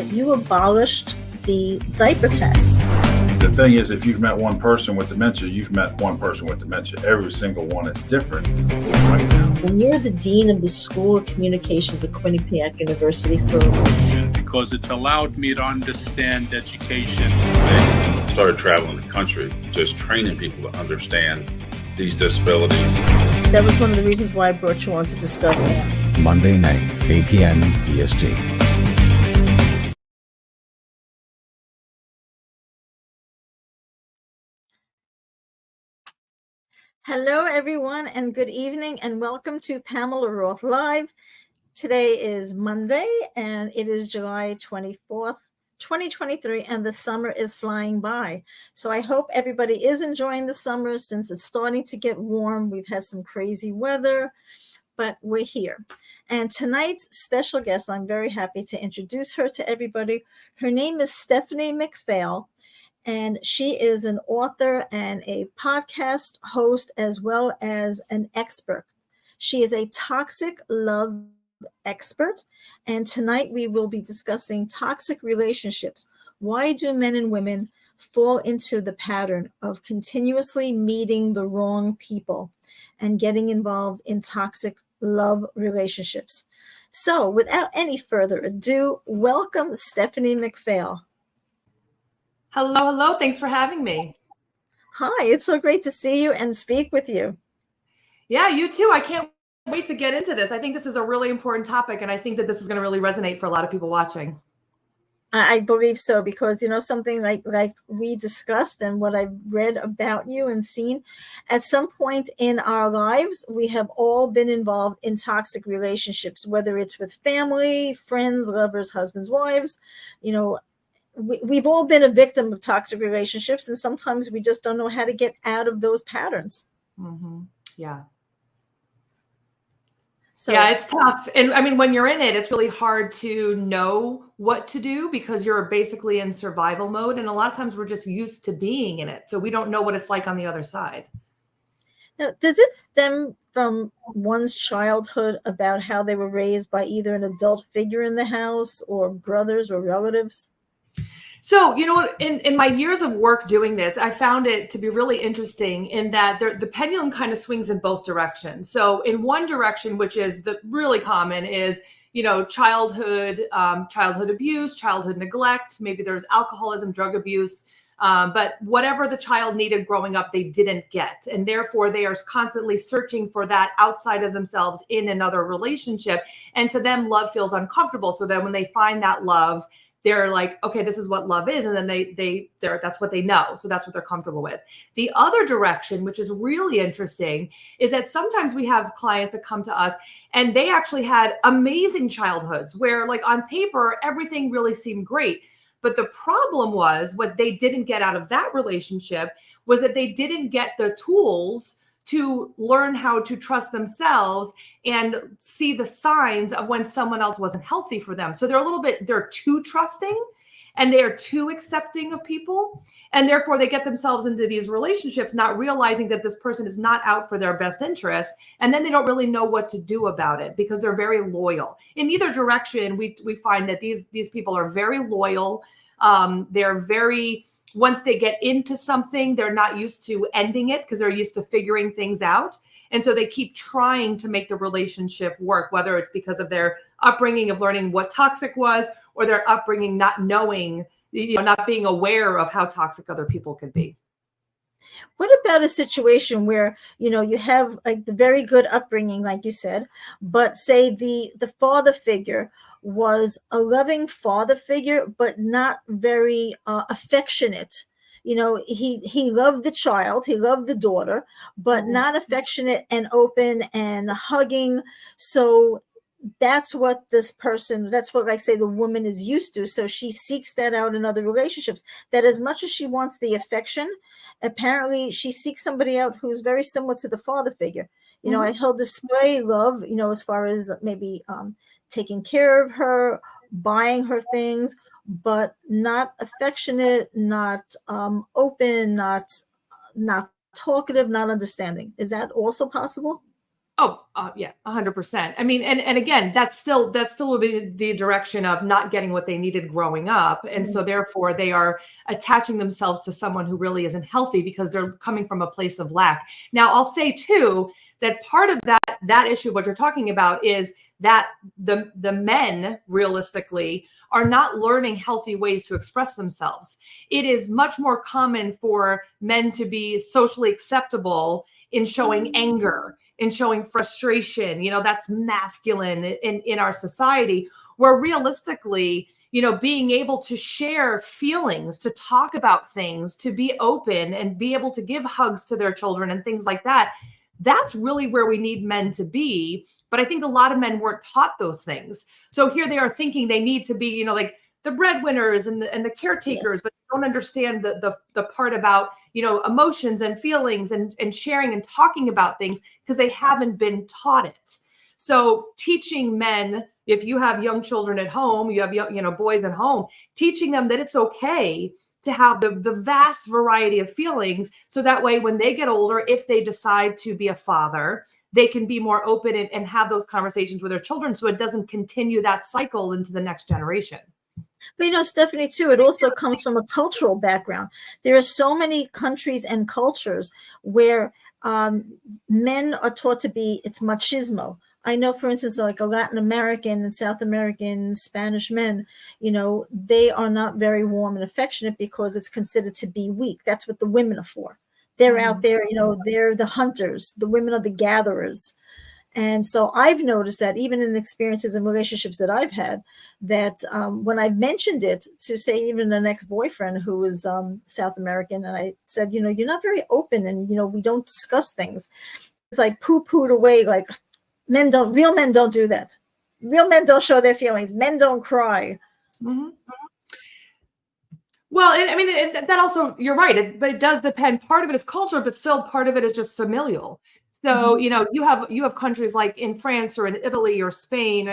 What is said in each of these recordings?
that you abolished the diaper tax. The thing is, if you've met one person with dementia, you've met one person with dementia. Every single one is different. And you're the dean of the School of Communications at Quinnipiac University for because it's allowed me to understand education. I started traveling the country, just training people to understand these disabilities. That was one of the reasons why I brought you on to discuss that. Monday night, 8 p.m. EST. Hello, everyone, and good evening, and welcome to Pamela Roth Live. Today is Monday, and it is July 24th, 2023, and the summer is flying by. So I hope everybody is enjoying the summer since it's starting to get warm. We've had some crazy weather, but we're here. And tonight's special guest, I'm very happy to introduce her to everybody. Her name is Stephanie McPhail. And she is an author and a podcast host, as well as an expert. She is a toxic love expert. And tonight we will be discussing toxic relationships. Why do men and women fall into the pattern of continuously meeting the wrong people and getting involved in toxic love relationships? So without any further ado, welcome Stephanie McPhail. Hello. Thanks for having me. Hi, it's so great to see you and speak with you. Yeah, you too. I can't wait to get into this. I think this is a really important topic, and I think that this is going to really resonate for a lot of people watching. I believe so, because, you know, something like we discussed and what I've read about you and seen, at some point in our lives, we have all been involved in toxic relationships, whether it's with family, friends, lovers, husbands, wives, you know. We've all been a victim of toxic relationships, and sometimes we just don't know how to get out of those patterns. Mm-hmm. Yeah. So, yeah, it's tough. And I mean, when you're in it, it's really hard to know what to do because you're basically in survival mode. And a lot of times we're just used to being in it. So we don't know what it's like on the other side. now, does it stem from one's childhood about how they were raised by either an adult figure in the house or brothers or relatives? So, you know what, in my years of work doing this, I found it to be really interesting in that the pendulum kind of swings in both directions. So in one direction, which is the really common, is, you know, childhood abuse, childhood neglect, maybe there's alcoholism, drug abuse, but whatever the child needed growing up, they didn't get. And therefore, they are constantly searching for that outside of themselves in another relationship. And to them, love feels uncomfortable. So then when they find that love, they're like, okay, this is what love is. And then they're that's what they know. So that's what they're comfortable with. The other direction, which is really interesting, is that sometimes we have clients that come to us and they actually had amazing childhoods where, like, on paper, everything really seemed great. But the problem was what they didn't get out of that relationship was that they didn't get the tools to learn how to trust themselves and see the signs of when someone else wasn't healthy for them. So they're too trusting and they're too accepting of people. And therefore they get themselves into these relationships, not realizing that this person is not out for their best interest. And then they don't really know what to do about it because they're very loyal. In either direction, we find that these people are very loyal. They're very... Once they get into something, they're not used to ending it because they're used to figuring things out. And so they keep trying to make the relationship work, whether it's because of their upbringing of learning what toxic was or their upbringing not knowing, you know, not being aware of how toxic other people could be. What about a situation where, you know, you have like the very good upbringing, like you said, but say the father figure was a loving father figure, but not very affectionate. You know, he loved the child, he loved the daughter, but not affectionate and open and hugging. So that's what like say the woman is used to. So she seeks that out in other relationships, that as much as she wants the affection, apparently she seeks somebody out who's very similar to the father figure. You know, he'll display love, you know, as far as maybe taking care of her, buying her things, but not affectionate, not open, not talkative, not understanding. Is that also possible? Oh, yeah, 100%. I mean, and again, that's still will be the direction of not getting what they needed growing up, and so therefore they are attaching themselves to someone who really isn't healthy because they're coming from a place of lack. Now, I'll say too that part of that issue, what you're talking about, is that the men realistically are not learning healthy ways to express themselves. It is much more common for men to be socially acceptable in showing anger, in showing frustration. That's masculine in our society, where realistically, being able to share feelings, to talk about things, to be open and be able to give hugs to their children and things like that, that's really where we need men to be. But I think a lot of men weren't taught those things. So here they are thinking they need to be, like the breadwinners and the caretakers, but they don't understand the part about, emotions and feelings and sharing and talking about things because they haven't been taught it. So teaching men, if you have young children at home, you have boys at home, teaching them that it's okay to have the vast variety of feelings. So that way, when they get older, if they decide to be a father, they can be more open and have those conversations with their children. So it doesn't continue that cycle into the next generation. But Stephanie, too, it also comes from a cultural background. There are so many countries and cultures where men are taught to be, it's machismo. I know, for instance, like a Latin American and South American Spanish men, they are not very warm and affectionate because it's considered to be weak. That's what the women are for. They're out there, they're the hunters. The women are the gatherers. And so I've noticed that even in experiences and relationships that I've had, that when I've mentioned it to, say, even an ex-boyfriend who was South American, and I said, you're not very open and, we don't discuss things. It's like poo-pooed away, like real men don't do that. Real men don't show their feelings. Men don't cry. Mm-hmm. Well, I mean, that also, you're right, but it does depend. Part of it is culture, but still part of it is just familial. So, you have countries like in France or in Italy or Spain,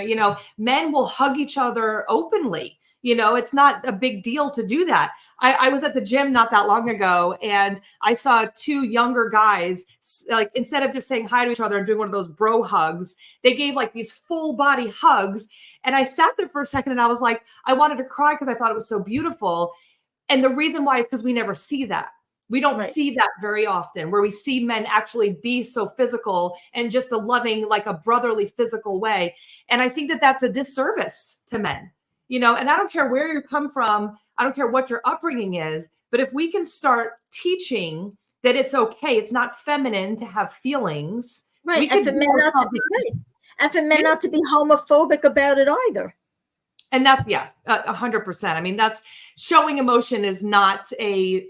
men will hug each other openly. It's not a big deal to do that. I was at the gym not that long ago, and I saw two younger guys, like, instead of just saying hi to each other and doing one of those bro hugs, they gave like these full body hugs. And I sat there for a second and I was like, I wanted to cry because I thought it was so beautiful. And the reason why is because we never see that. We don't see that very often, where we see men actually be so physical and just a loving, like a brotherly physical way. And I think that that's a disservice to men, and I don't care where you come from. I don't care what your upbringing is, but if we can start teaching that it's okay, it's not feminine to have feelings. Right. And for men not to be right. And for men not to be homophobic about it either. And that's, 100%. I mean, that's showing emotion is not a,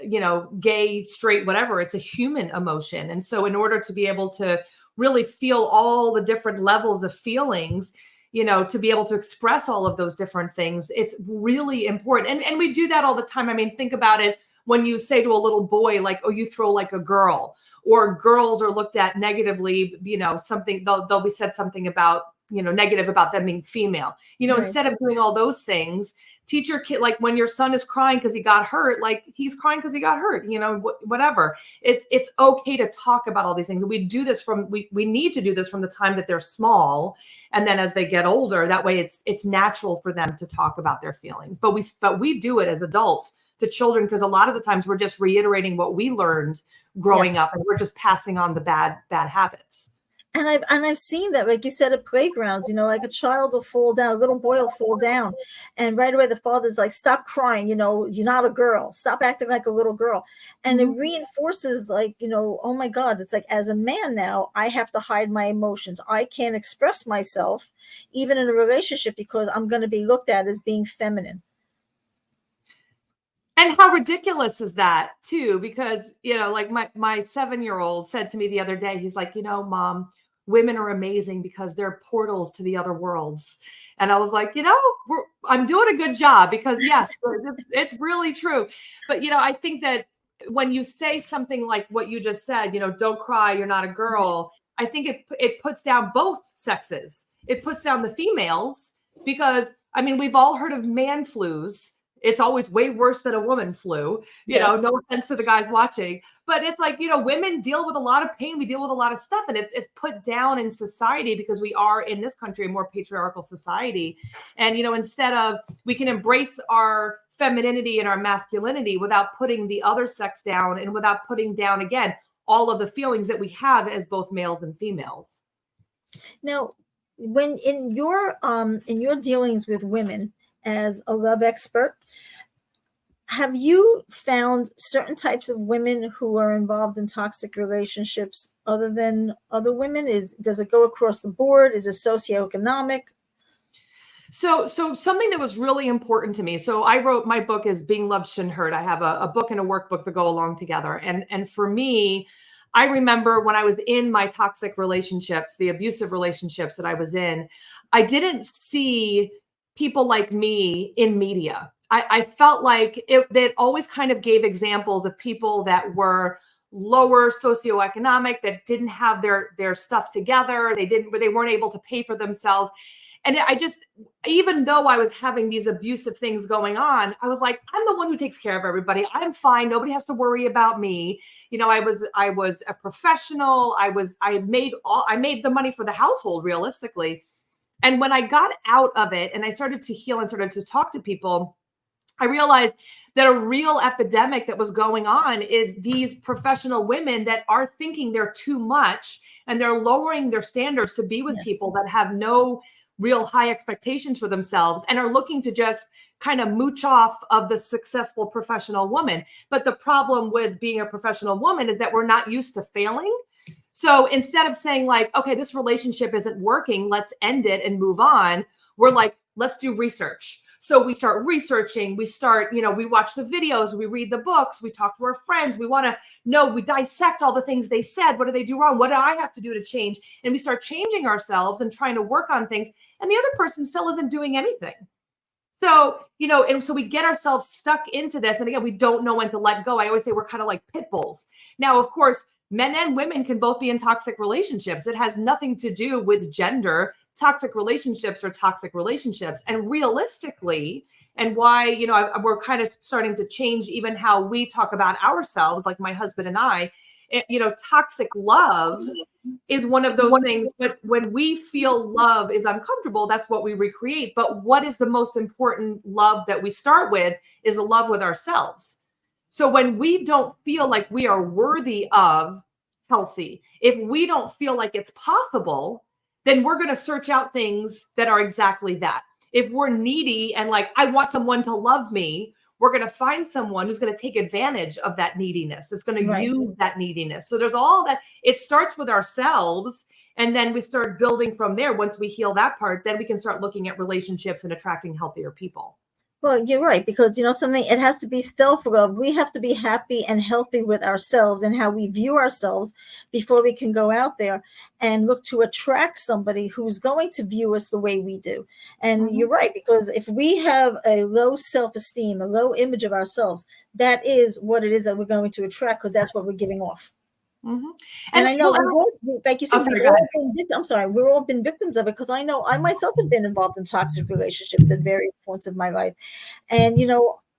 gay, straight, whatever. It's a human emotion. And so in order to be able to really feel all the different levels of feelings, to be able to express all of those different things, it's really important. And we do that all the time. I mean, think about it when you say to a little boy, like, oh, you throw like a girl, or girls are looked at negatively, something, they'll be said something about, negative about them being female, instead of doing all those things, teach your kid, like when your son is crying because he got hurt, like he's crying because he got hurt, whatever. It's okay to talk about all these things. We do this we need to do this from the time that they're small. And then as they get older, that way it's natural for them to talk about their feelings. But we do it as adults to children, because a lot of the times we're just reiterating what we learned growing up, and we're just passing on the bad habits. And I've seen that, like you said, at playgrounds, like a child will fall down, a little boy will fall down, and right away the father's like, stop crying, you're not a girl, stop acting like a little girl. And it reinforces, like, oh my God, it's like, as a man now, I have to hide my emotions. I can't express myself even in a relationship because I'm going to be looked at as being feminine. And how ridiculous is that too? Because, like my 7-year-old said to me the other day, he's like, Mom, women are amazing because they're portals to the other worlds. And I was like, I'm doing a good job, because yes, it's really true. But, I think that when you say something like what you just said, don't cry, you're not a girl, I think it puts down both sexes. It puts down the females, because, I mean, we've all heard of man flus. It's always way worse than a woman flu, Yes. no offense to the guys watching, but it's like, women deal with a lot of pain. We deal with a lot of stuff, and it's put down in society because we are in this country, a more patriarchal society. And, instead of, we can embrace our femininity and our masculinity without putting the other sex down and without putting down, again, all of the feelings that we have as both males and females. Now, when in your dealings with women as a love expert, have you found certain types of women who are involved in toxic relationships other than other women? Does it go across the board? Is it socioeconomic? So something that was really important to me. So I wrote, my book is Being Loved Shouldn't Hurt. I have a book and a workbook that go along together. And for me, I remember when I was in my toxic relationships, the abusive relationships that I was in, I didn't see people like me in media. I felt like it always kind of gave examples of people that were lower socioeconomic, that didn't have their stuff together. They weren't able to pay for themselves. And I just, even though I was having these abusive things going on, I was like, I'm the one who takes care of everybody. I'm fine. Nobody has to worry about me. I was a professional. I made the money for the household, realistically. And when I got out of it and I started to heal and started to talk to people, I realized that a real epidemic that was going on is these professional women that are thinking they're too much, and they're lowering their standards to be with people that have no real high expectations for themselves and are looking to just kind of mooch off of the successful professional woman. But the problem with being a professional woman is that we're not used to failing. So instead of saying like, okay, this relationship isn't working, let's end it and move on, we're like, let's do research. So we start researching, we watch the videos, we read the books, we talk to our friends, we want to know, we dissect all the things they said. What do they do wrong? What do I have to do to change? And we start changing ourselves and trying to work on things. And the other person still isn't doing anything. So, and so we get ourselves stuck into this. And again, we don't know when to let go. I always say we're kind of like pit bulls. Now, of course, men and women can both be in toxic relationships. It has nothing to do with gender. Toxic relationships are toxic relationships. And realistically, and why, we're kind of starting to change even how we talk about ourselves, like my husband and I, toxic love is one of those things. But when we feel love is uncomfortable, that's what we recreate. But what is the most important love that we start with is a love with ourselves. So when we don't feel like we are worthy of healthy, if we don't feel like it's possible, then we're going to search out things that are exactly that. If we're needy and like, I want someone to love me, we're going to find someone who's going to take advantage of that neediness. It's going to use that neediness. So there's all that. It starts with ourselves, and then we start building from there. Once we heal that part, then we can start looking at relationships and attracting healthier people. Well, you're right, because, something, it has to be self-love. We have to be happy and healthy with ourselves and how we view ourselves before we can go out there and look to attract somebody who's going to view us the way we do. And you're right, because if we have a low self-esteem, a low image of ourselves, that is what it is that we're going to attract, because that's what we're giving off. Mm-hmm. And I know, like you said, we've all been victims of it, because I know I myself have been involved in toxic relationships at various points of my life. And,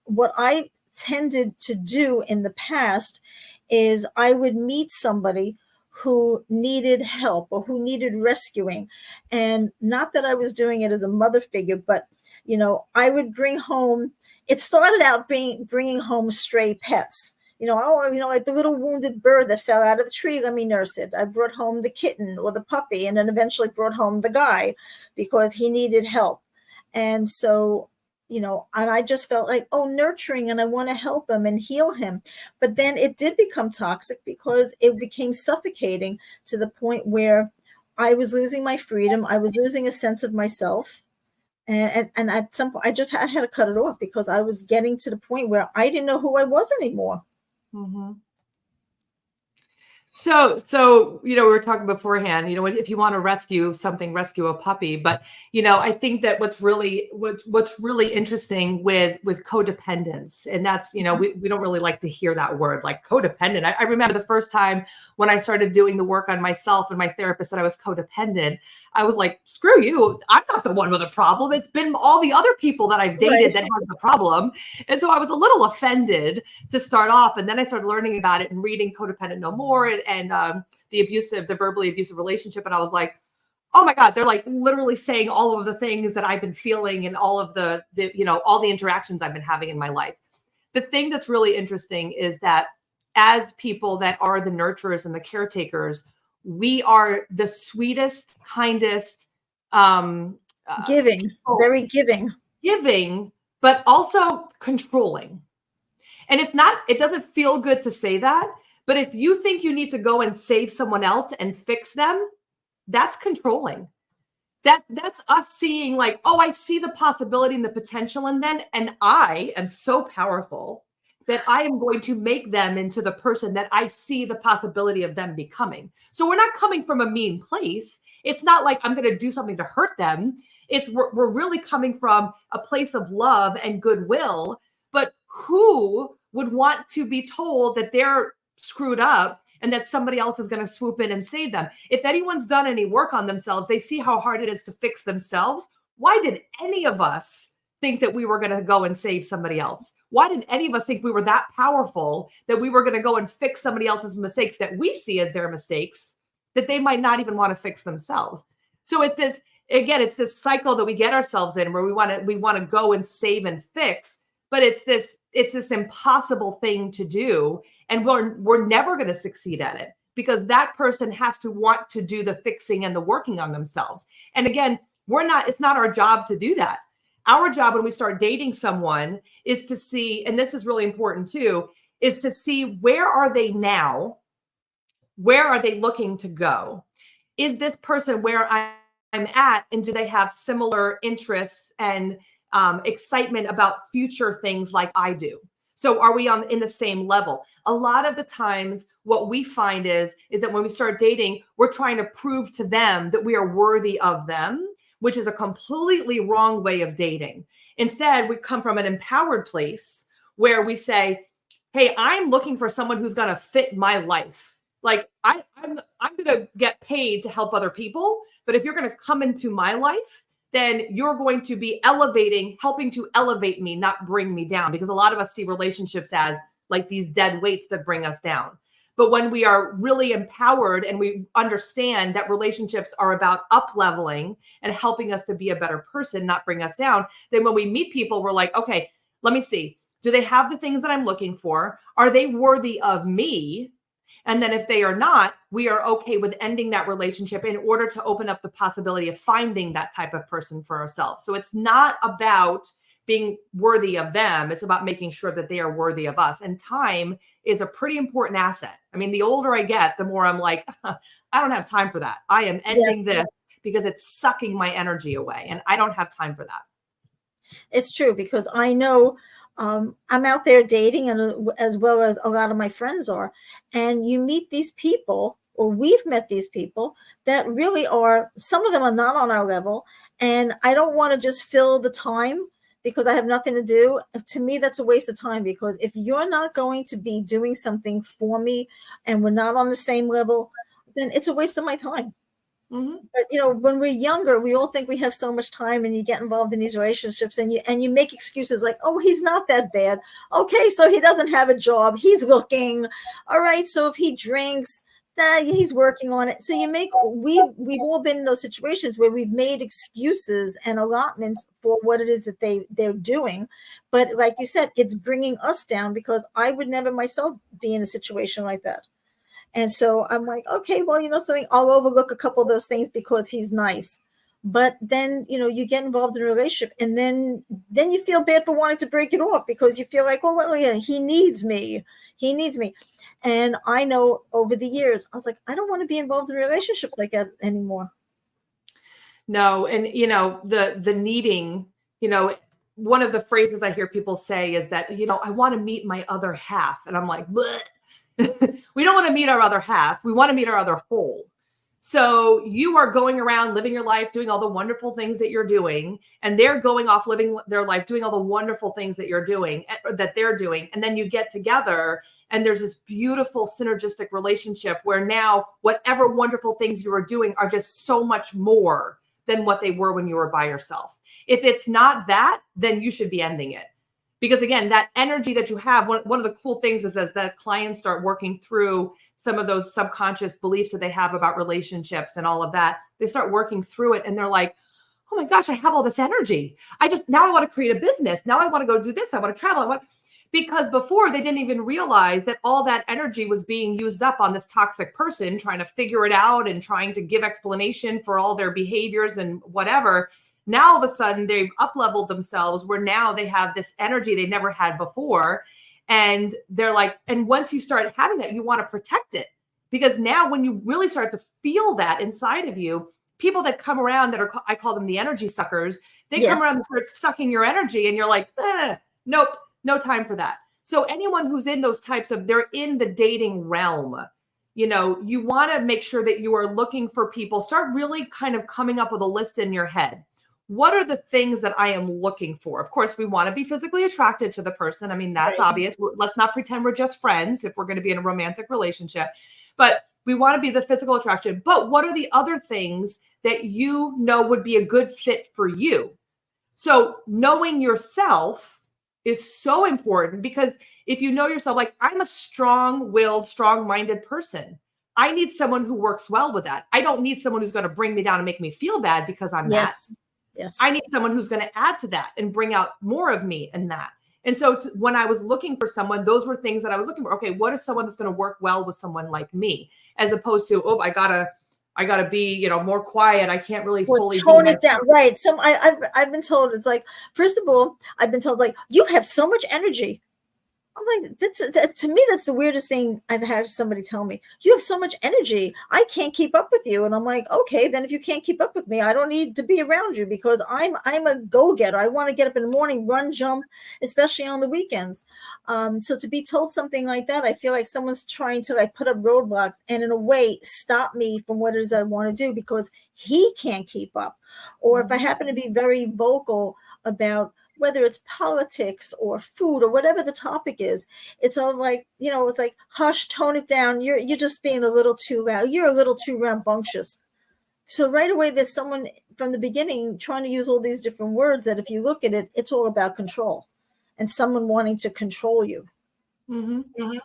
what I tended to do in the past is I would meet somebody who needed help or who needed rescuing. And not that I was doing it as a mother figure, but, I would bring home, it started out bringing home stray pets. Like the little wounded bird that fell out of the tree, let me nurse it. I brought home the kitten or the puppy, and then eventually brought home the guy because he needed help. And so, and I just felt like, nurturing, and I want to help him and heal him. But then it did become toxic because it became suffocating to the point where I was losing my freedom. I was losing a sense of myself. And at some point, I had to cut it off because I was getting to the point where I didn't know who I was anymore. Mm-hmm. So, we were talking beforehand, if you want to rescue something, rescue a puppy. But, I think that what's really interesting with codependence, and that's, we don't really like to hear that word, like codependent. I remember the first time when I started doing the work on myself and my therapist said I was codependent, I was like, screw you. I'm not the one with a problem. It's been all the other people that I've dated that have the problem. And so I was a little offended to start off. And then I started learning about it and reading Codependent No More and the verbally abusive relationship. And I was like, oh my God, they're like literally saying all of the things that I've been feeling and all of the all the interactions I've been having in my life. The thing that's really interesting is that as people that are the nurturers and the caretakers, we are the sweetest, kindest, Giving, very giving, but also controlling. And it doesn't feel good to say that, but if you think you need to go and save someone else and fix them, that's controlling. That's us seeing like, oh, I see the possibility and the potential in them, and I am so powerful that I am going to make them into the person that I see the possibility of them becoming. So we're not coming from a mean place. It's not like I'm going to do something to hurt them. We're really coming from a place of love and goodwill. But who would want to be told that they're screwed up and that somebody else is going to swoop in and save them? If anyone's done any work on themselves, they see how hard it is to fix themselves. Why did any of us think that we were going to go and save somebody else? Why did any of us think we were that powerful that we were going to go and fix somebody else's mistakes that we see as their mistakes that they might not even want to fix themselves? So it's this cycle that we get ourselves in where we want to go and save and fix, but it's this impossible thing to do. And we're never going to succeed at it because that person has to want to do the fixing and the working on themselves. And again, it's not our job to do that. Our job when we start dating someone is to see, and this is really important too, is to see where are they now? Where are they looking to go? Is this person where I'm at? And do they have similar interests and excitement about future things like I do? So are we in the same level? A lot of the times what we find is that when we start dating, we're trying to prove to them that we are worthy of them, which is a completely wrong way of dating. Instead, we come from an empowered place where we say, hey, I'm looking for someone who's going to fit my life. Like I'm going to get paid to help other people. But if you're going to come into my life, then you're going to be helping to elevate me, not bring me down. Because a lot of us see relationships as like these dead weights that bring us down. But when we are really empowered and we understand that relationships are about up-leveling and helping us to be a better person, not bring us down, then when we meet people, we're like, okay, let me see. Do they have the things that I'm looking for? Are they worthy of me? And then if they are not, we are okay with ending that relationship in order to open up the possibility of finding that type of person for ourselves. So it's not about being worthy of them. It's about making sure that they are worthy of us. And time is a pretty important asset. I mean, the older I get, the more I'm like, I don't have time for that. I am ending this because it's sucking my energy away. And I don't have time for that. It's true, because I know I'm out there dating, and as well as a lot of my friends are, and you meet these people, or we've met these people that really are, some of them are not on our level. And I don't want to just fill the time because I have nothing to do. To me, that's a waste of time, because if you're not going to be doing something for me and we're not on the same level, then it's a waste of my time. Mm-hmm. But when we're younger, we all think we have so much time, and you get involved in these relationships and you make excuses like, oh, he's not that bad. Okay, so he doesn't have a job. He's looking. All right, so if he drinks, he's working on it. So we've all been in those situations where we've made excuses and allotments for what it is that they're doing. But like you said, it's bringing us down, because I would never myself be in a situation like that. And so I'm like, okay, well, something, I'll overlook a couple of those things because he's nice. But then, you get involved in a relationship, and then you feel bad for wanting to break it off, because you feel like, well, yeah, he needs me. He needs me. And I know over the years, I was like, I don't want to be involved in relationships like that anymore. No. And, the needing, one of the phrases I hear people say is that, I want to meet my other half. And I'm like, bleh. We don't want to meet our other half. We want to meet our other whole. So you are going around living your life, doing all the wonderful things that you're doing, and they're going off living their life, doing all the wonderful things that you're doing, that they're doing. And then you get together and there's this beautiful synergistic relationship where now whatever wonderful things you are doing are just so much more than what they were when you were by yourself. If it's not that, then you should be ending it. Because again, that energy that you have, one of the cool things is as the clients start working through some of those subconscious beliefs that they have about relationships and all of that, they start working through it and they're like, oh my gosh, I have all this energy. Now I want to create a business. Now I want to go do this. I want to travel. Because before they didn't even realize that all that energy was being used up on this toxic person trying to figure it out and trying to give explanation for all their behaviors and whatever. Now, all of a sudden, they've up-leveled themselves where now they have this energy they never had before. And they're like, and once you start having that, you want to protect it. Because now when you really start to feel that inside of you, people that come around that are, I call them the energy suckers, they come around and start sucking your energy and you're like, nope, no time for that. So anyone who's in those types of, they're in the dating realm, you want to make sure that you are looking for people, start really kind of coming up with a list in your head. What are the things that I am looking for? Of course, we want to be physically attracted to the person. I mean, that's obvious. Let's not pretend we're just friends if we're going to be in a romantic relationship, but we want to be the physical attraction. But what are the other things that you know would be a good fit for you? So knowing yourself is so important, because if you know yourself, like I'm a strong-willed, strong-minded person. I need someone who works well with that. I don't need someone who's going to bring me down and make me feel bad because I'm that. Yes. I need someone who's going to add to that and bring out more of me in that. And so when I was looking for someone, those were things that I was looking for. Okay, what is someone that's going to work well with someone like me, as opposed to, oh, I gotta be, more quiet. I can't really fully tone it down. Right. So I've been told, it's like, first of all, I've been told, like, you have so much energy. I'm like, to me, that's the weirdest thing I've had somebody tell me. You have so much energy. I can't keep up with you. And I'm like, okay, then if you can't keep up with me, I don't need to be around you, because I'm a go-getter. I want to get up in the morning, run, jump, especially on the weekends. So to be told something like that, I feel like someone's trying to like put up roadblocks and in a way stop me from what it is I want to do because he can't keep up. Or if I happen to be very vocal about whether it's politics or food or whatever the topic is, it's all like, it's like, hush, tone it down. You're just being a little too loud. You're a little too rambunctious. So right away, there's someone from the beginning trying to use all these different words that if you look at it, it's all about control and someone wanting to control you. Mm-hmm. Mm-hmm.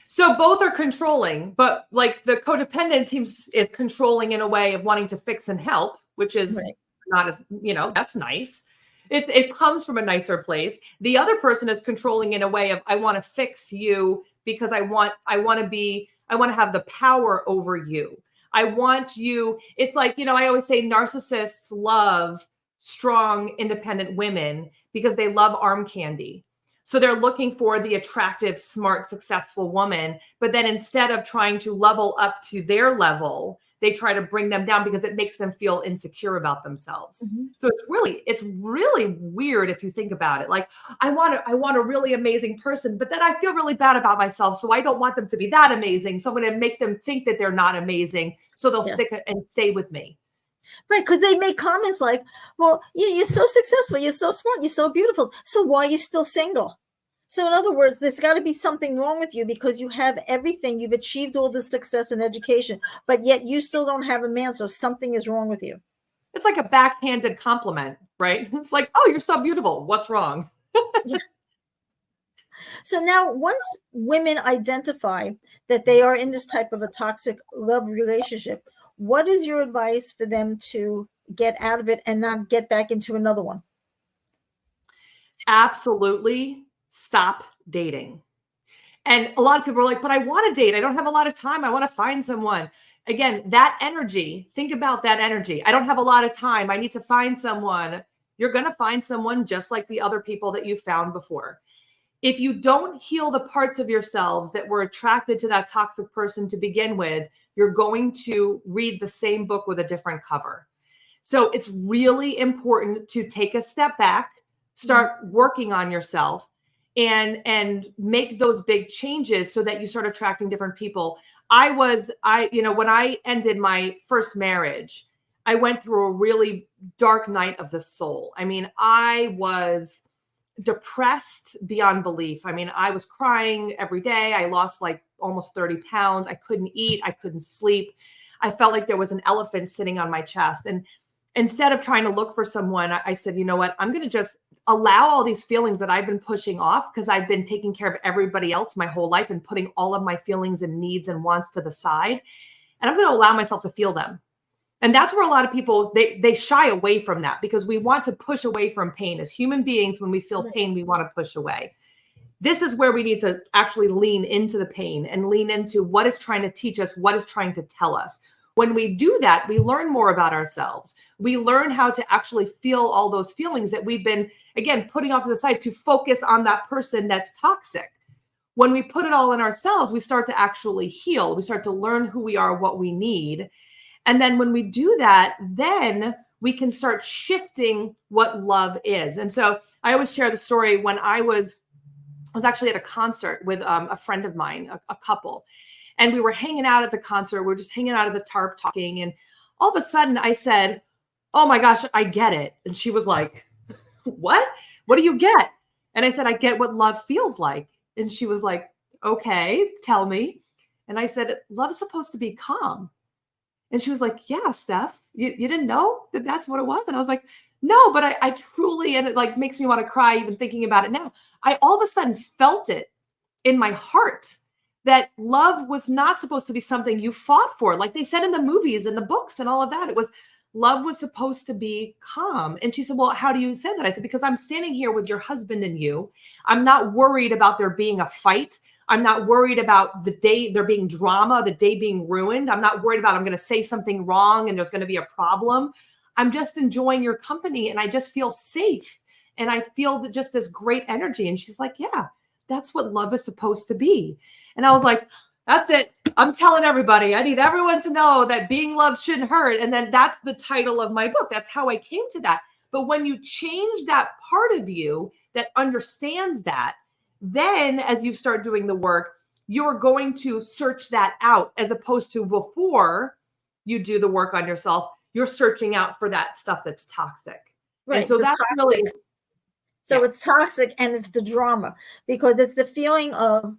So both are controlling, but like the codependent team is controlling in a way of wanting to fix and help, which is not as, that's nice. It comes from a nicer place. The other person is controlling in a way of, I want to fix you because I want to have the power over you. I want you. It's like, I always say narcissists love strong, independent women because they love arm candy. So they're looking for the attractive, smart, successful woman. But then instead of trying to level up to their level, they try to bring them down because it makes them feel insecure about themselves. Mm-hmm. So it's really weird if you think about it. Like, I want a really amazing person, but then I feel really bad about myself. So I don't want them to be that amazing. So I'm going to make them think that they're not amazing. So they'll stick and stay with me. Right. Because they make comments like, well, you're so successful. You're so smart. You're so beautiful. So why are you still single? So in other words, there's got to be something wrong with you because you have everything. You've achieved all the success and education, but yet you still don't have a man. So something is wrong with you. It's like a backhanded compliment, right? It's like, oh, you're so beautiful. What's wrong? Yeah. So now once women identify that they are in this type of a toxic love relationship, what is your advice for them to get out of it and not get back into another one? Absolutely. Stop dating. And a lot of people are like, but I want to date. I don't have a lot of time. I want to find someone. Again, that energy, think about that energy. I don't have a lot of time. I need to find someone. You're going to find someone just like the other people that you found before. If you don't heal the parts of yourselves that were attracted to that toxic person to begin with, you're going to read the same book with a different cover. So it's really important to take a step back, start working on yourself. and make those big changes so that you start attracting different people. When I ended my first marriage, I went through a really dark night of the soul. I mean, I was depressed beyond belief. I mean, I was crying every day. I lost like almost 30 pounds. I couldn't eat. I couldn't sleep. I felt like there was an elephant sitting on my chest. And instead of trying to look for someone, I said, you know what? I'm going to just allow all these feelings that I've been pushing off because I've been taking care of everybody else my whole life and putting all of my feelings and needs and wants to the side. And I'm going to allow myself to feel them. And that's where a lot of people, they shy away from that because we want to push away from pain. As human beings, when we feel pain, we want to push away. This is where we need to actually lean into the pain and lean into what is trying to teach us, what is trying to tell us. When we do that, we learn more about ourselves. We learn how to actually feel all those feelings that we've been, again, putting off to the side to focus on that person that's toxic. When we put it all in ourselves, we start to actually heal. We start to learn who we are, what we need. And then when we do that, then we can start shifting what love is. And so I always share the story when I was actually at a concert with a friend of mine, a couple, and we were hanging out at the concert. We were just hanging out of the tarp talking. And all of a sudden I said, oh my gosh, I get it. And she was like, what? What do you get? And I said, I get what love feels like. And she was like, okay, tell me. And I said, love's supposed to be calm. And she was like, yeah, Steph, you didn't know that that's what it was? And I was like, no, but I truly, and it like makes me want to cry even thinking about it now. I all of a sudden felt it in my heart that love was not supposed to be something you fought for. Like they said in the movies and the books and all of that, love was supposed to be calm. And she said, well, how do you say that? I said, because I'm standing here with your husband and you. I'm not worried about there being a fight. I'm not worried about the day there being drama, the day being ruined. I'm not worried about I'm going to say something wrong and there's going to be a problem. I'm just enjoying your company and I just feel safe. And I feel that just this great energy. And she's like, yeah, that's what love is supposed to be. And I was like, that's it. I'm telling everybody. I need everyone to know that being loved shouldn't hurt. And then that's the title of my book. That's how I came to that. But when you change that part of you that understands that, then as you start doing the work, you're going to search that out as opposed to before you do the work on yourself, you're searching out for that stuff that's toxic. Right. And so that's toxic. really... So it's toxic and it's the drama because it's the feeling of,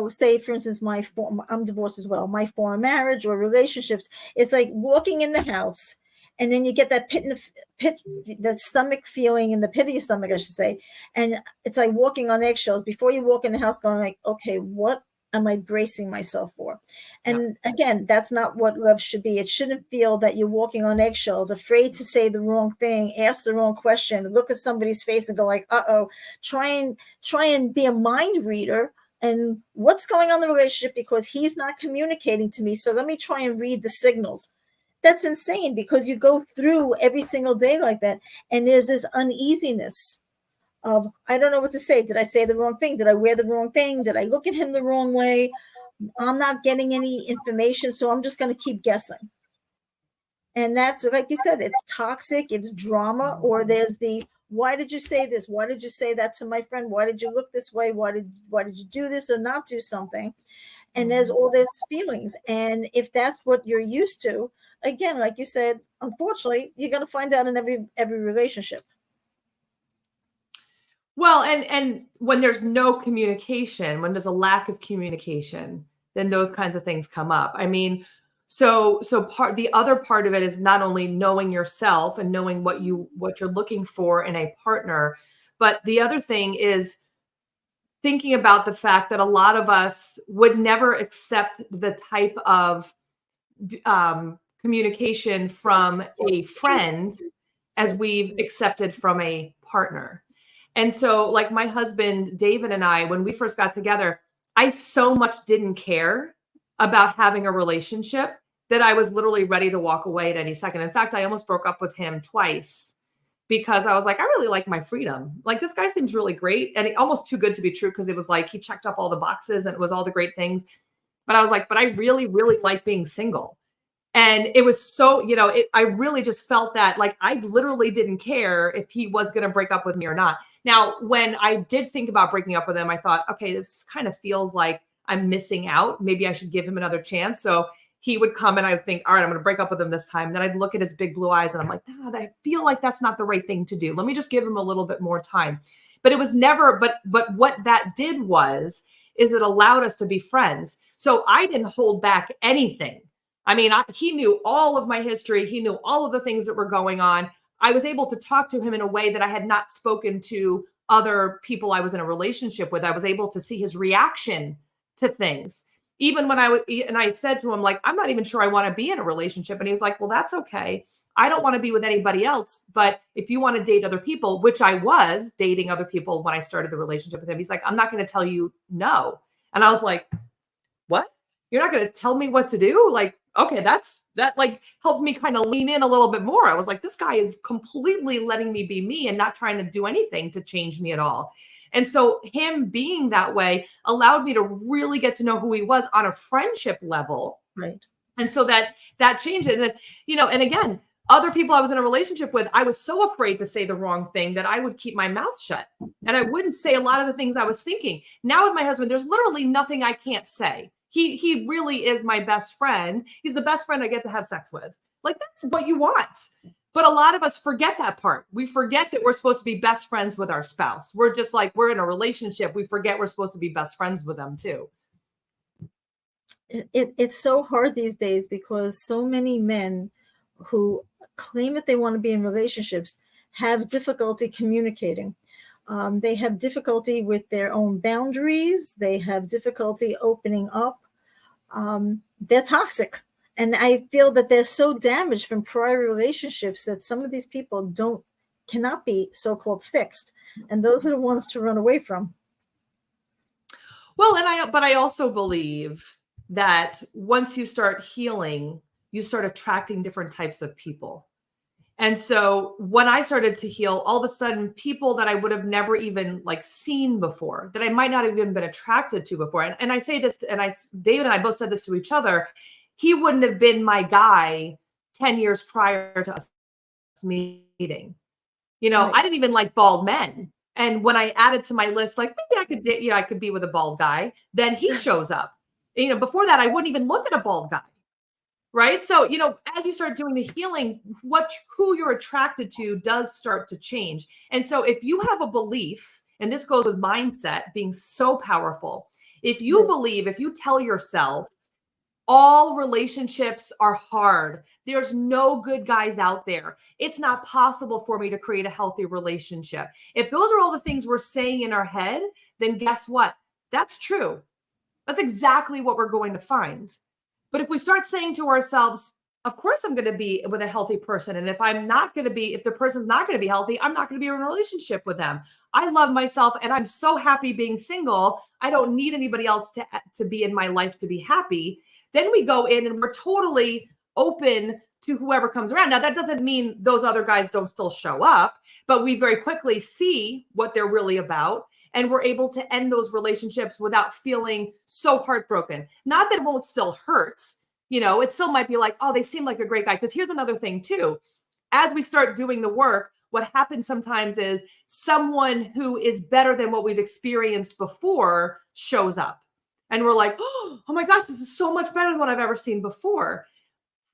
say, for instance, I'm divorced as well, my former marriage or relationships. It's like walking in the house and then you get that that stomach feeling in the pit of your stomach, I should say. And it's like walking on eggshells before you walk in the house going like, okay, what am I bracing myself for? And again, that's not what love should be. It shouldn't feel that you're walking on eggshells, afraid to say the wrong thing, ask the wrong question, look at somebody's face and go like, uh-oh, try and be a mind reader and what's going on in the relationship because he's not communicating to me. So let me try and read the signals. That's insane because you go through every single day like that. And there's this uneasiness of, I don't know what to say. Did I say the wrong thing? Did I wear the wrong thing? Did I look at him the wrong way? I'm not getting any information, so I'm just going to keep guessing. And that's, like you said, it's toxic, it's drama, or there's the, why did you say this? Why did you say that to my friend? Why did you look this way? Why did you do this or not do something? And there's all these feelings. And if that's what you're used to, again, like you said, unfortunately, you're going to find out in every relationship. Well, and when there's no communication, when there's a lack of communication, then those kinds of things come up. I mean, so the other part of it is not only knowing yourself and knowing what you're looking for in a partner, but the other thing is thinking about the fact that a lot of us would never accept the type of communication from a friend as we've accepted from a partner. And so like my husband, David, and I, when we first got together, I so much didn't care about having a relationship that I was literally ready to walk away at any second. In fact, I almost broke up with him twice because I was like, I really like my freedom. Like this guy seems really great. And almost too good to be true because it was like he checked off all the boxes and it was all the great things. But I was like, but I really, really like being single. And it was so, I really just felt that like I literally didn't care if he was going to break up with me or not. Now, when I did think about breaking up with him, I thought, okay, this kind of feels like I'm missing out. Maybe I should give him another chance. So he would come and I would think, all right, I'm going to break up with him this time. And then I'd look at his big blue eyes and I'm like, I feel like that's not the right thing to do. Let me just give him a little bit more time. But it was never, but what that did is it allowed us to be friends. So I didn't hold back anything. I mean, he knew all of my history. He knew all of the things that were going on. I was able to talk to him in a way that I had not spoken to other people I was in a relationship with. I was able to see his reaction to things. Even when I said to him, like, I'm not even sure I want to be in a relationship. And he's like, well, that's okay. I don't want to be with anybody else. But if you want to date other people, which I was dating other people when I started the relationship with him, he's like, I'm not going to tell you no. And I was like, what? You're not going to tell me what to do? Like, okay, that like helped me kind of lean in a little bit more. I was like, this guy is completely letting me be me and not trying to do anything to change me at all. And so him being that way allowed me to really get to know who he was on a friendship level. Right. And so that changed it. And, and again, other people I was in a relationship with, I was so afraid to say the wrong thing that I would keep my mouth shut and I wouldn't say a lot of the things I was thinking. Now with my husband, there's literally nothing I can't say. He really is my best friend. He's the best friend I get to have sex with. Like, that's what you want. But a lot of us forget that part. We forget that we're supposed to be best friends with our spouse. We're just like, we're in a relationship. We forget we're supposed to be best friends with them too. It's so hard these days because so many men who claim that they want to be in relationships have difficulty communicating. They have difficulty with their own boundaries. They have difficulty opening up. They're toxic. And I feel that they're so damaged from prior relationships that some of these people cannot be so-called fixed. And those are the ones to run away from. Well, but I also believe that once you start healing, you start attracting different types of people. And so when I started to heal, all of a sudden people that I would have never even like seen before, that I might not have even been attracted to before. And I say this, David and I both said this to each other. He wouldn't have been my guy 10 years prior to us meeting. Right. I didn't even like bald men. And when I added to my list, like maybe I could be with a bald guy, then he shows up. Before that, I wouldn't even look at a bald guy. Right. So, as you start doing the healing, who you're attracted to does start to change. And so if you have a belief, and this goes with mindset being so powerful, if you believe, if you tell yourself, all relationships are hard, there's no good guys out there, it's not possible for me to create a healthy relationship. If those are all the things we're saying in our head, then guess what? That's true. That's exactly what we're going to find. But if we start saying to ourselves, of course I'm going to be with a healthy person. And if the person's not going to be healthy, I'm not going to be in a relationship with them. I love myself and I'm so happy being single. I don't need anybody else to be in my life to be happy. Then we go in and we're totally open to whoever comes around. Now, that doesn't mean those other guys don't still show up, but we very quickly see what they're really about. And we're able to end those relationships without feeling so heartbroken. Not that it won't still hurt. It still might be like, oh, they seem like a great guy. Because here's another thing too. As we start doing the work, what happens sometimes is someone who is better than what we've experienced before shows up. And we're like, oh my gosh, this is so much better than what I've ever seen before.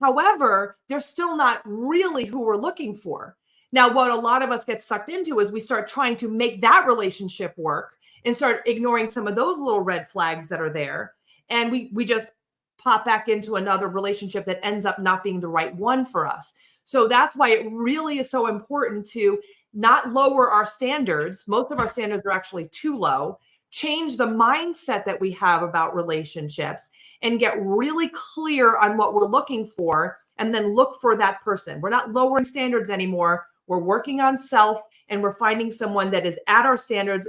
However, they're still not really who we're looking for. Now, what a lot of us get sucked into is we start trying to make that relationship work and start ignoring some of those little red flags that are there. And we just pop back into another relationship that ends up not being the right one for us. So that's why it really is so important to not lower our standards. Most of our standards are actually too low. Change the mindset that we have about relationships and get really clear on what we're looking for and then look for that person. We're not lowering standards anymore. We're working on self and we're finding someone that is at our standards,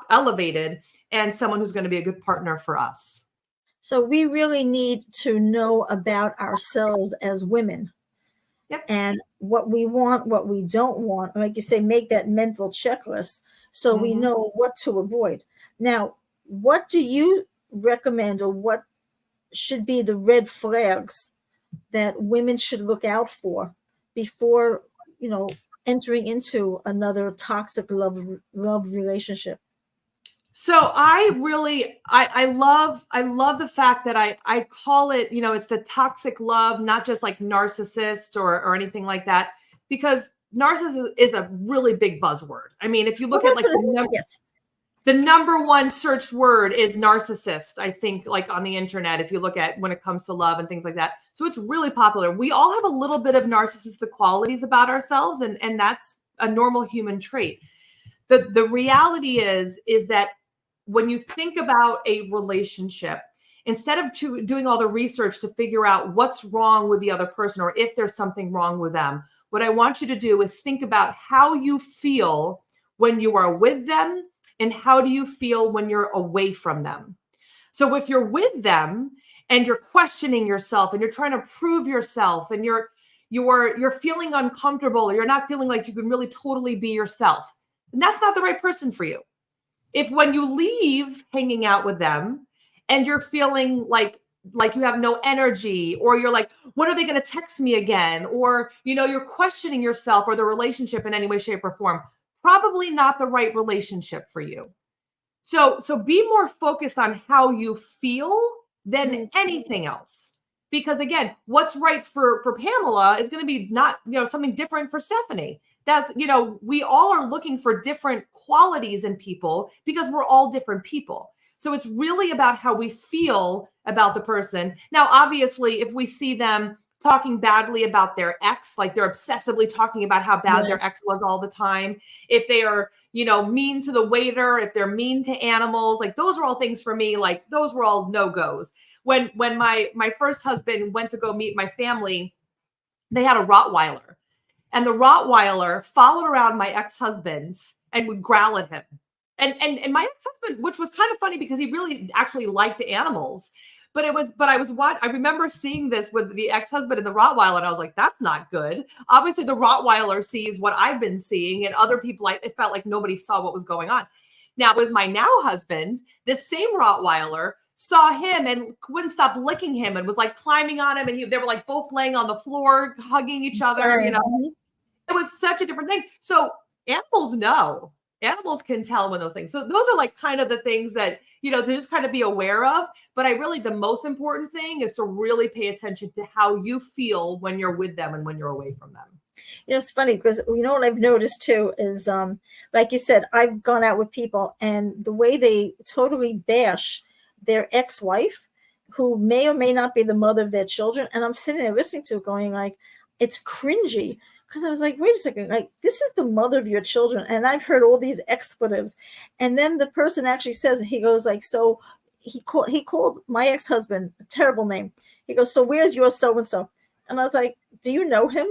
elevated, and someone who's going to be a good partner for us. So we really need to know about ourselves as women. Yep. And what we want, what we don't want. Like you say, make that mental checklist so we know what to avoid. Now, what do you recommend or what should be the red flags that women should look out for before, entering into another toxic love relationship? So I love the fact that I call it, it's the toxic love, not just like narcissist or anything like that, because narcissist is a really big buzzword. I mean, if you look at like the number one searched word is narcissist, I think, like on the internet, if you look at when it comes to love and things like that. So it's really popular. We all have a little bit of narcissistic qualities about ourselves, and that's a normal human trait. The reality is that when you think about a relationship, instead of doing all the research to figure out what's wrong with the other person or if there's something wrong with them, what I want you to do is think about how you feel when you are with them and how do you feel when you're away from them. So if you're with them and you're questioning yourself and you're trying to prove yourself and you're feeling uncomfortable or you're not feeling like you can really totally be yourself, then that's not the right person for you. If when you leave hanging out with them and you're feeling like you have no energy, or you're like, when are they going to text me again? Or, you're questioning yourself or the relationship in any way, shape, or form, probably not the right relationship for you. So be more focused on how you feel than anything else. Because again, what's right for Pamela is going to be not, something different for Stephanie. That's, we all are looking for different qualities in people because we're all different people. So it's really about how we feel about the person. Now, obviously, if we see them talking badly about their ex, like they're obsessively talking about how bad their ex was all the time, if they are, mean to the waiter, if they're mean to animals, like those are all things for me, like those were all no-goes. When my first husband went to go meet my family, they had a Rottweiler. And the Rottweiler followed around my ex-husband and would growl at him. And my ex-husband, which was kind of funny because he really actually liked animals, I remember seeing this with the ex-husband and the Rottweiler, and I was like, that's not good. Obviously, the Rottweiler sees what I've been seeing, and other people, it felt like nobody saw what was going on. Now, with my now husband, this same Rottweiler saw him and wouldn't stop licking him and was like climbing on him, and they were like both laying on the floor, hugging each other, It was such a different thing. So animals know. Animals can tell when those things. So those are like kind of the things that, to just kind of be aware of. But the most important thing is to really pay attention to how you feel when you're with them and when you're away from them. It's funny because, what I've noticed too is, like you said, I've gone out with people and the way they totally bash their ex-wife, who may or may not be the mother of their children. And I'm sitting there listening to it going like, it's cringy. Because I was like, wait a second, like this is the mother of your children. And I've heard all these expletives. And then the person actually says, he goes like, so he called my ex-husband a terrible name. He goes, so where's your so-and-so? And I was like, do you know him?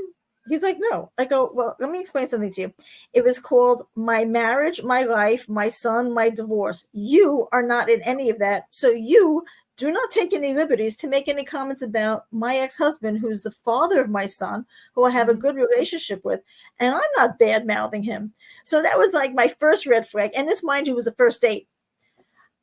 He's like, no. I go, well, let me explain something to you. It was called My Marriage, My Life, My Son, My Divorce. You are not in any of that. So you do not take any liberties to make any comments about my ex-husband, who's the father of my son, who I have a good relationship with. And I'm not bad-mouthing him. So that was like my first red flag. And this, mind you, was the first date.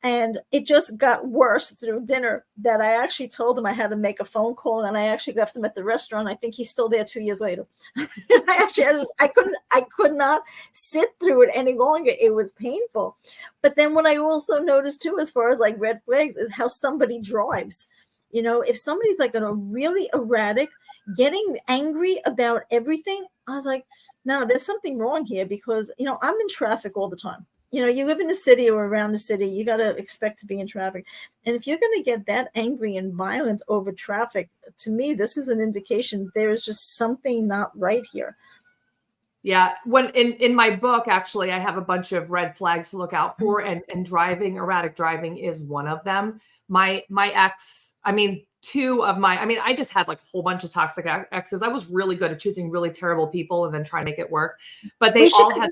And it just got worse through dinner that I actually told him I had to make a phone call, and I actually left him at the restaurant. I think he's still there 2 years later. I could not sit through it any longer. It was painful. But then what I also noticed too, as far as like red flags, is how somebody drives. If somebody's like a really erratic, getting angry about everything, I was like, no, there's something wrong here because, I'm in traffic all the time. You live in a city or around the city, you got to expect to be in traffic. And if you're going to get that angry and violent over traffic, to me, this is an indication there is just something not right here. Yeah. When in my book, actually, I have a bunch of red flags to look out for, and erratic driving is one of them. My ex, I just had like a whole bunch of toxic exes. I was really good at choosing really terrible people and then trying to make it work. But they all had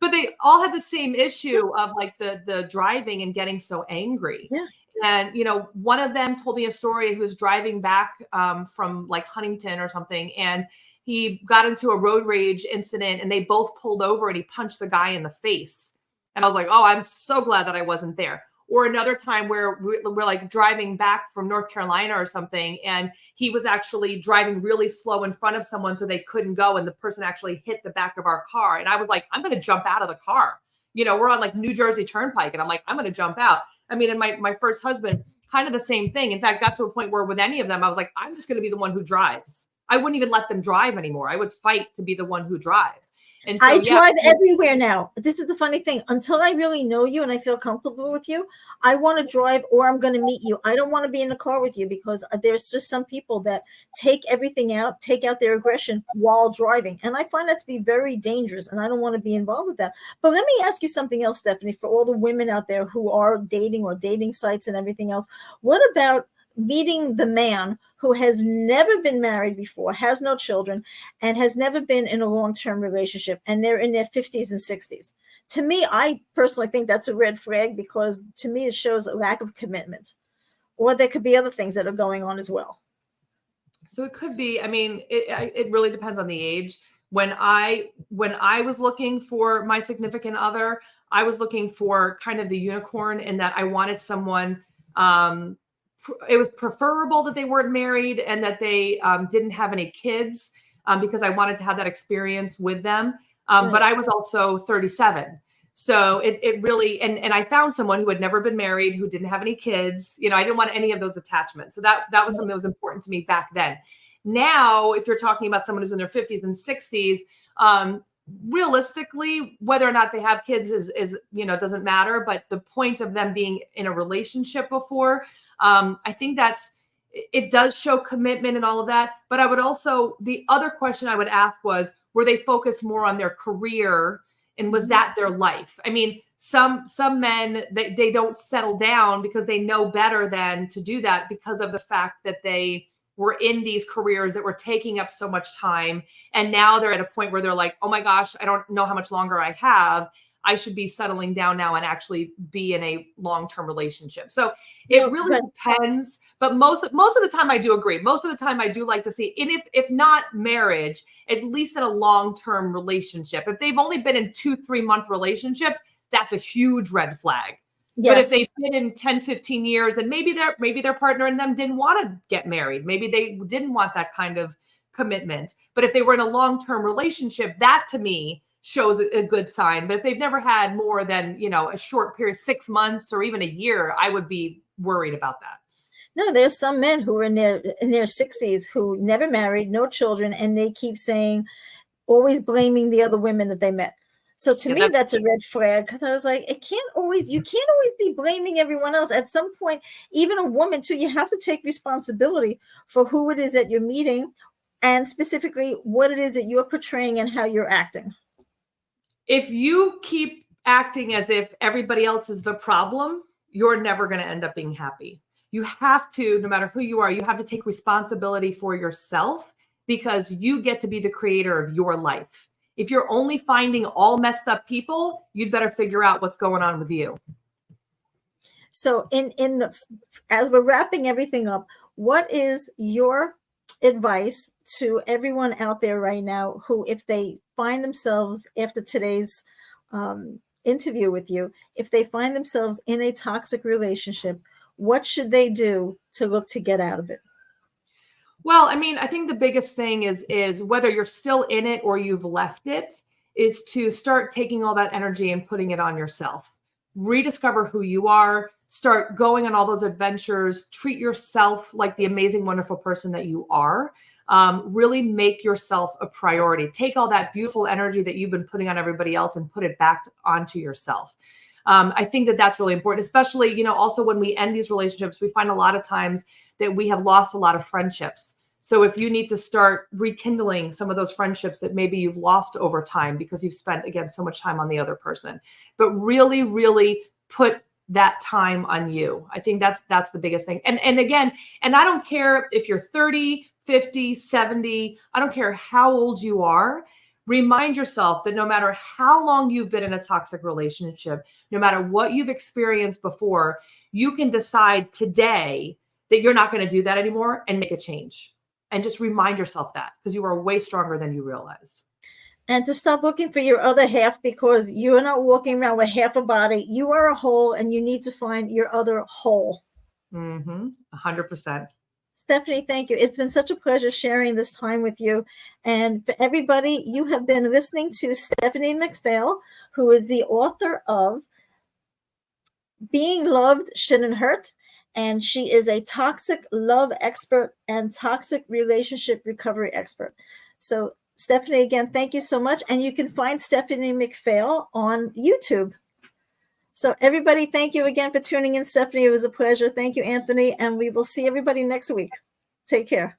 but they all had the same issue of like the driving and getting so angry. Yeah. And, one of them told me a story. He was driving back from like Huntington or something, and he got into a road rage incident, and they both pulled over and he punched the guy in the face. And I was like, oh, I'm so glad that I wasn't there. Or another time where we're like driving back from North Carolina or something, and he was actually driving really slow in front of someone so they couldn't go, and the person actually hit the back of our car. And I was like, I'm going to jump out of the car. We're on like New Jersey Turnpike, and I'm like, I'm going to jump out. I mean, and my first husband, kind of the same thing. In fact, got to a point where with any of them, I was like, I'm just going to be the one who drives. I wouldn't even let them drive anymore. I would fight to be the one who drives. And so, I drive everywhere now. This is the funny thing. Until I really know you and I feel comfortable with you, I want to drive or I'm going to meet you. I don't want to be in the car with you because there's just some people that take everything out, take out their aggression while driving. And I find that to be very dangerous, and I don't want to be involved with that. But let me ask you something else, Stephanie, for all the women out there who are dating or dating sites and everything else. What about meeting the man who has never been married before, has no children, and has never been in a long-term relationship, and they're in their 50s and 60s? To me, I personally think that's a red flag, because to me it shows a lack of commitment. Or there could be other things that are going on as well. So it could be, I mean, it really depends on the age. When I was looking for my significant other, I was looking for kind of the unicorn, in that I wanted someone, it was preferable that they weren't married and that they didn't have any kids, because I wanted to have that experience with them. Right. But I was also 37. So it really, and I found someone who had never been married, who didn't have any kids. I didn't want any of those attachments. So that was something that was important to me back then. Now, if you're talking about someone who's in their 50s and 60s, realistically, whether or not they have kids is doesn't matter. But the point of them being in a relationship before, I think it does show commitment and all of that. But I would also, the other question I would ask was, were they focused more on their career, and was that their life? I mean, some men, they don't settle down because they know better than to do that, because of the fact that they were in these careers that were taking up so much time. And now they're at a point where they're like, oh my gosh, I don't know how much longer I have. I should be settling down now and actually be in a long-term relationship. So it really depends. But most of the time I do agree. Most of the time I do like to see, and if not marriage, at least in a long-term relationship. If they've only been in 2-3 month relationships, that's a huge red flag. Yes. But if they've been in 10, 15 years, and maybe their partner and them didn't want to get married, maybe they didn't want that kind of commitment. But if they were in a long-term relationship, that to me shows a good sign. But if they've never had more than, a short period, 6 months or even a year, I would be worried about that. No, there's some men who are in their 60s who never married, no children, and they keep saying, always blaming the other women that they met. So to me, that's a red flag, because I was like, you can't always be blaming everyone else. At some point, even a woman too, you have to take responsibility for who it is that you're meeting, and specifically what it is that you're portraying and how you're acting. If you keep acting as if everybody else is the problem, you're never going to end up being happy. You have to, no matter who you are, you have to take responsibility for yourself, because you get to be the creator of your life. If you're only finding all messed up people, you'd better figure out what's going on with you. So as we're wrapping everything up, what is your advice to everyone out there right now who, if they find themselves after today's interview with you, if they find themselves in a toxic relationship, what should they do to look to get out of it? Well, I mean, I think the biggest thing is whether you're still in it or you've left it, is to start taking all that energy and putting it on yourself. Rediscover who you are, start going on all those adventures, treat yourself like the amazing, wonderful person that you are. Really make yourself a priority. Take all that beautiful energy that you've been putting on everybody else and put it back onto yourself. I think that's really important, especially, also when we end these relationships, we find a lot of times that we have lost a lot of friendships. So if you need to start rekindling some of those friendships that maybe you've lost over time because you've spent, again, so much time on the other person, but really, really put that time on you. I think that's the biggest thing. And again, and I don't care if you're 30, 50, 70, I don't care how old you are. Remind yourself that no matter how long you've been in a toxic relationship, no matter what you've experienced before, you can decide today that you're not going to do that anymore and make a change. And just remind yourself that, because you are way stronger than you realize. And to stop looking for your other half, because you're not walking around with half a body. You are a whole, and you need to find your other whole. 100%. Stephanie, thank you. It's been such a pleasure sharing this time with you. And for everybody, you have been listening to Stephanie McPhail, who is the author of Being Loved Shouldn't Hurt. And she is a toxic love expert and toxic relationship recovery expert. So Stephanie, again, thank you so much. And you can find Stephanie McPhail on YouTube. So everybody, thank you again for tuning in. Stephanie, it was a pleasure. Thank you, Anthony. And we will see everybody next week. Take care.